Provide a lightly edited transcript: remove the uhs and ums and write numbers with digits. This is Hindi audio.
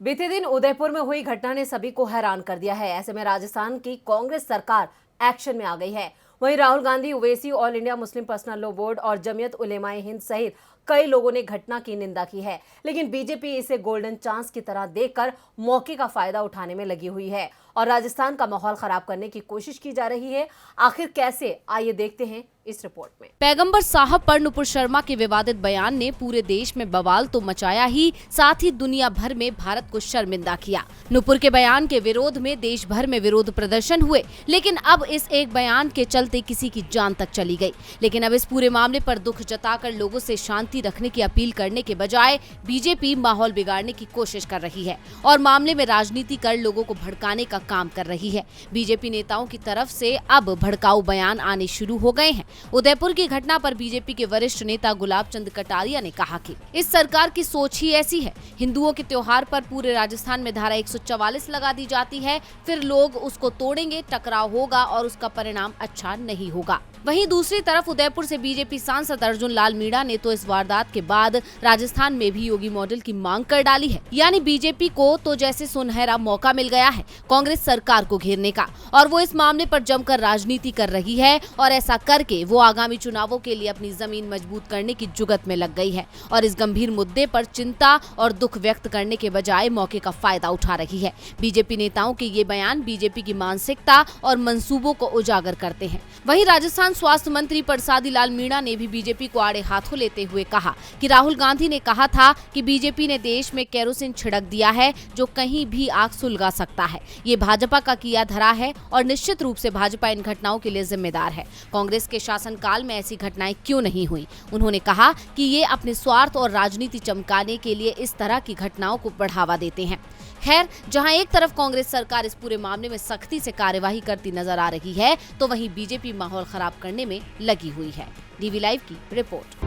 बीते दिन उदयपुर में हुई घटना ने सभी को हैरान कर दिया है। ऐसे में राजस्थान की कांग्रेस सरकार एक्शन में आ गई है। वहीं Rahul Gandhi, Owaisi, all India Muslim personal law board और जमीयत उलेमाए हिंद सहित कई लोगों ने घटना की निंदा की है, लेकिन बीजेपी इसे गोल्डन चांस की तरह देखकर मौके का फायदा उठाने में लगी हुई है और राजस्थान का माहौल खराब करने की कोशिश की जा रही है। आखिर कैसे, आइए देखते हैं इस रिपोर्ट में। पैगंबर साहब पर नुपुर शर्मा के विवादित बयान ने पूरे देश में बवाल तो मचाया ही, साथ ही दुनिया भर में भारत को शर्मिंदा किया। नुपुर के बयान के विरोध में देश भर में विरोध प्रदर्शन हुए, लेकिन अब इस एक बयान के चलते किसी की जान तक चली गई। लेकिन अब इस पूरे मामले पर दुख जताकर लोगों से शांति रखने की अपील करने के बजाय बीजेपी माहौल बिगाड़ने की कोशिश कर रही है और मामले में राजनीति कर लोगों को भड़काने का काम कर रही है। बीजेपी नेताओं की तरफ से अब भड़काऊ बयान आने शुरू हो गए हैं। उदयपुर की घटना पर बीजेपी के वरिष्ठ नेता गुलाब चंद कटारिया ने कहा कि इस सरकार की सोच ही ऐसी है। हिंदुओं के त्योहार पर पूरे राजस्थान में धारा 144 लगा दी जाती है, फिर लोग उसको तोड़ेंगे, टकराव होगा और उसका परिणाम अच्छा नहीं होगा। वहीं दूसरी तरफ उदयपुर से बीजेपी सांसद अर्जुन लाल मीणा ने तो इस वारदात के बाद राजस्थान में भी योगी मॉडल की मांग कर डाली है। यानी बीजेपी को तो जैसे सुनहरा मौका मिल गया है कांग्रेस सरकार को घेरने का, और वो इस मामले पर जमकर राजनीति कर रही है और ऐसा करके वो आगामी चुनावों के लिए अपनी जमीन मजबूत करने की जुगत में लग गई है और इस गंभीर मुद्दे पर चिंता और दुख व्यक्त करने के बजाय मौके का फायदा उठा रही है। बीजेपी नेताओं के ये बयान बीजेपी की मानसिकता और मंसूबों को उजागर करते हैं। वहीं राजस्थान स्वास्थ्य मंत्री परसादी लाल मीणा ने भी बीजेपी को आड़े हाथों लेते हुए कहा कि राहुल गांधी ने कहा था कि बीजेपी ने देश में केरोसिन छिड़क दिया है जो कहीं भी आग सुलगा सकता है। ये भाजपा का किया धरा है और निश्चित रूप से भाजपा इन घटनाओं के लिए जिम्मेदार है। कांग्रेस के शासनकाल में ऐसी घटनाएं क्यों नहीं हुई? उन्होंने कहा कि ये अपने स्वार्थ और राजनीति चमकाने के लिए इस तरह की घटनाओं को बढ़ावा देते हैं। खैर, जहां एक तरफ कांग्रेस सरकार इस पूरे मामले में सख्ती से कार्यवाही करती नजर आ रही है, तो वहीं बीजेपी माहौल खराब करने में लगी हुई है। डीवी लाइव की रिपोर्ट।